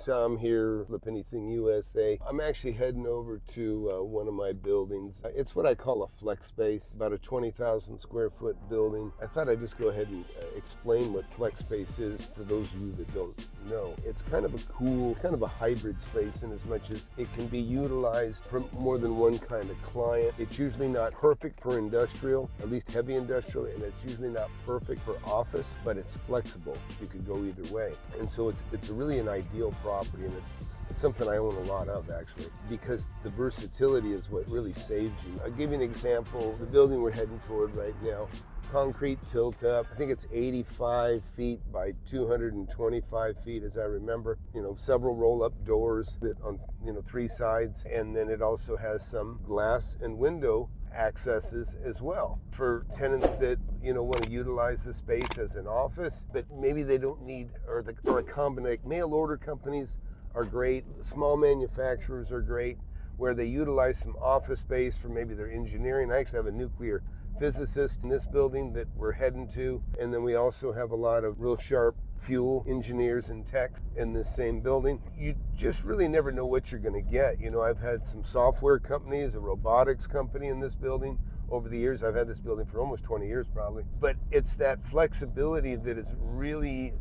Tom here, Flip Anything USA. I'm actually heading over to one of my buildings. It's what I call a flex space, about a 20,000 square foot building. I thought I'd just go ahead and explain what flex space is for those of you that don't know. It's kind of a cool, kind of a hybrid space in as much as it can be utilized for more than one kind of client. It's usually not perfect for industrial, at least heavy industrial, and it's usually not perfect for office, but it's flexible. You could go either way. And so it's really an ideal property, and it's something I own a lot of actually, because the versatility is what really saves you. I'll give you an example. The building we're heading toward right now, concrete tilt up. I think it's 85 feet by 225 feet as I remember. Several roll up doors that on 3 sides, and then it also has some glass and window accesses as well for tenants that want to utilize the space as an office, but maybe they don't need or a combination. Mail order companies are great, small manufacturers are great, where they utilize some office space for maybe their engineering. I actually have a nuclear physicist in this building that we're heading to, and then we also have a lot of real sharp fuel engineers and tech in this same building. You just really never know what you're going to get. I've had some software companies, a robotics company in this building over the years. I've had this building for almost 20 years probably, but it's that flexibility that is really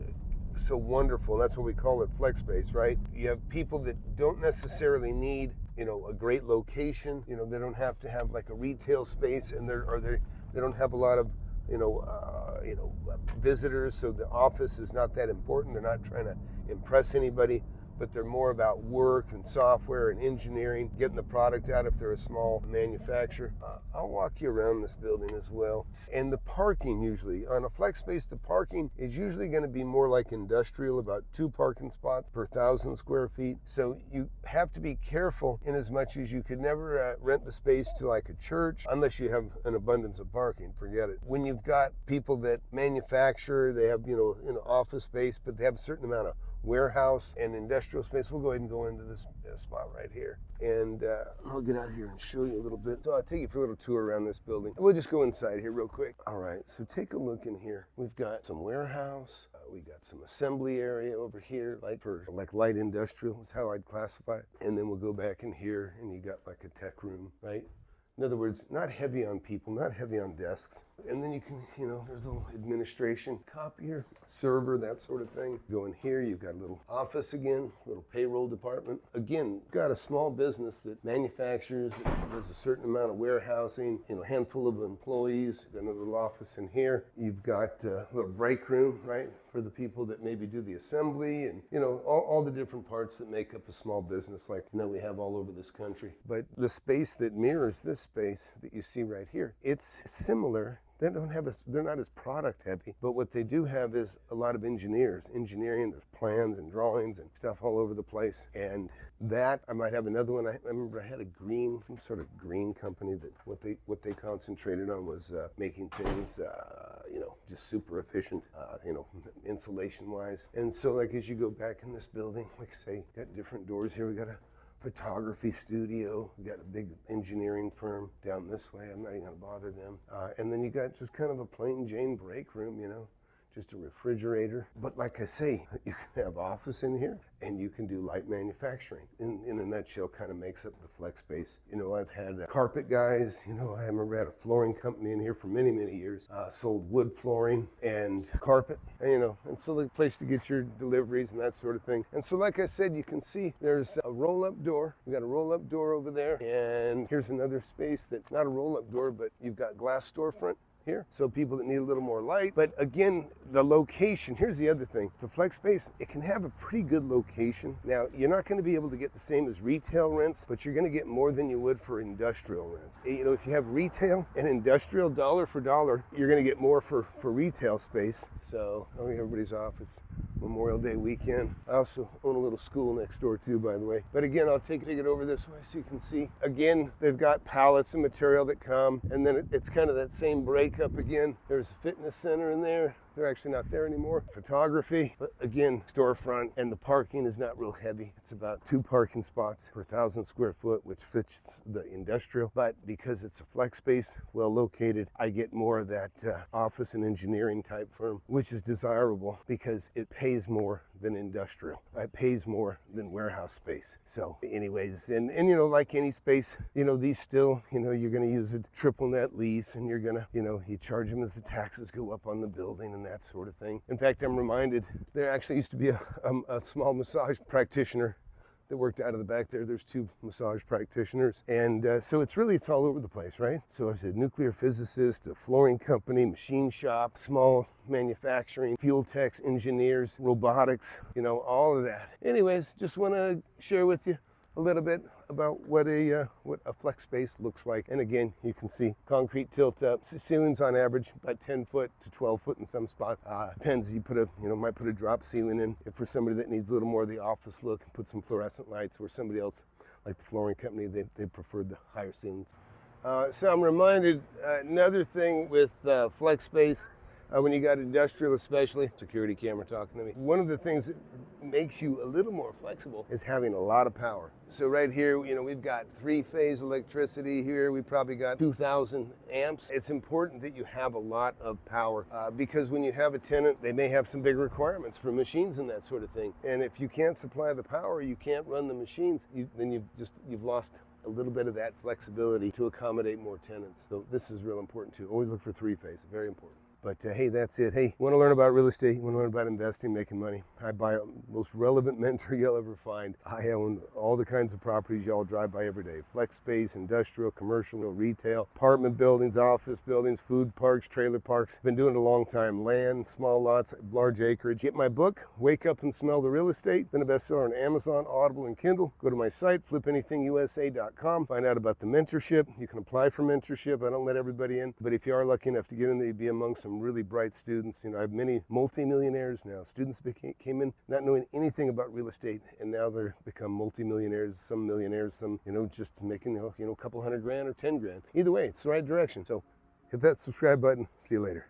so wonderful. That's what we call it, flex space, right? You have people that don't necessarily need a great location. They don't have to have like a retail space, and they don't have a lot of visitors, so the office is not that important. They're not trying to impress anybody, but they're more about work and software and engineering, getting the product out if they're a small manufacturer. I'll walk you around this building as well. And the parking, usually on a flex space, the parking is usually going to be more like industrial, about 2 parking spots per 1,000 square feet. So you have to be careful in as much as you could never rent the space to like a church unless you have an abundance of parking. Forget it. When you've got people that manufacture, they have office space, but they have a certain amount of warehouse and industrial space. We'll go ahead and go into this spot right here, and I'll get out here and show you a little bit. So I'll take you for a little tour around this building. We'll just go inside here real quick. All right, so take a look in here. We've got some warehouse. We got some assembly area over here, like light industrial is how I'd classify it. And then we'll go back in here, and you got like a tech room, right? In other words, not heavy on people, not heavy on desks. And then you can, there's a little administration, copier, server, that sort of thing. Go in here, you've got a little office again, little payroll department. Again, got a small business that manufactures, that does a certain amount of warehousing, a handful of employees, got another little office in here. You've got a little break room, right, for the people that maybe do the assembly and, all the different parts that make up a small business like we have all over this country. But the space that mirrors this space that you see right here, it's similar. They're not as product heavy, but what they do have is a lot of engineering. There's plans and drawings and stuff all over the place. And that, I might have another one. I remember I had some sort of green company that what they concentrated on was making things, just super efficient, insulation wise. And so like as you go back in this building, like say, got different doors here. We got a photography studio. We got a big engineering firm down this way. I'm not even going to bother them. And then you got just kind of a plain Jane break room, just a refrigerator. But like I say, you can have office in here, and you can do light manufacturing. In a nutshell, kind of makes up the flex space. I've had carpet guys. I remember I had a flooring company in here for many, many years. Sold wood flooring and carpet, and so the place to get your deliveries and that sort of thing. And so like I said, you can see there's a roll-up door. We got a roll-up door over there, and here's another space that, not a roll-up door, but you've got glass storefront here, so people that need a little more light. But again, the location, here's the other thing. The flex space, it can have a pretty good location. Now, you're not going to be able to get the same as retail rents, but you're going to get more than you would for industrial rents. If you have retail and industrial dollar for dollar, you're going to get more for retail space. So, everybody's off. It's Memorial Day weekend. I also own a little school next door too, by the way. But again, I'll take it over this way so you can see. Again, they've got pallets of material that come, and then it's kind of that same breakup again. There's a fitness center in there. They're actually not there anymore. Photography, but again, storefront, and the parking is not real heavy. It's about 2 parking spots per 1,000 square foot, which fits the industrial. But because it's a flex space, well located, I get more of that office and engineering type firm, which is desirable because it pays more than industrial. It pays more than warehouse space. So anyways, and you know, like any space, you know, these still, you know, you're going to use a triple net lease, and you're going to, you know, you charge them as the taxes go up on the building and that sort of thing. In fact, I'm reminded there actually used to be a small massage practitioner that worked out of the back there. There's 2 massage practitioners. And so it's all over the place, right? So I said nuclear physicist, a flooring company, machine shop, small manufacturing, fuel techs, engineers, robotics, you know, all of that. Anyways, just want to share with you a little bit about what a flex space looks like. And again, you can see concrete tilt up, ceilings on average about 10 foot to 12 foot in some spots. Depends, might put a drop ceiling in if for somebody that needs a little more of the office look, put some fluorescent lights, where somebody else, like the flooring company, they preferred the higher ceilings. So I'm reminded another thing with flex space, when you got industrial especially, security camera talking to me, one of the things that makes you a little more flexible is having a lot of power. So right here, you know, we've got 3-phase electricity here. We probably got 2,000 amps. It's important that you have a lot of power because when you have a tenant, they may have some big requirements for machines and that sort of thing. And if you can't supply the power, you can't run the machines, then you've lost a little bit of that flexibility to accommodate more tenants. So this is real important too. Always look for 3-phase, very important. But hey, that's it. Hey, you want to learn about real estate? You want to learn about investing, making money? I buy the most relevant mentor you'll ever find. I own all the kinds of properties y'all drive by every day. Flex space, industrial, commercial, retail, apartment buildings, office buildings, food parks, trailer parks. Been doing it a long time. Land, small lots, large acreage. Get my book, Wake Up and Smell the Real Estate. Been a bestseller on Amazon, Audible, and Kindle. Go to my site, flipanythingusa.com. Find out about the mentorship. You can apply for mentorship. I don't let everybody in, but if you are lucky enough to get in there, you'd be among some really bright students. You know, I have many multimillionaires now. Students came in not knowing anything about real estate, and now they're become multimillionaires, some millionaires, some, you know, just making, you know, a couple $100,000 or 10 grand. Either way, it's the right direction. So hit that subscribe button. See you later.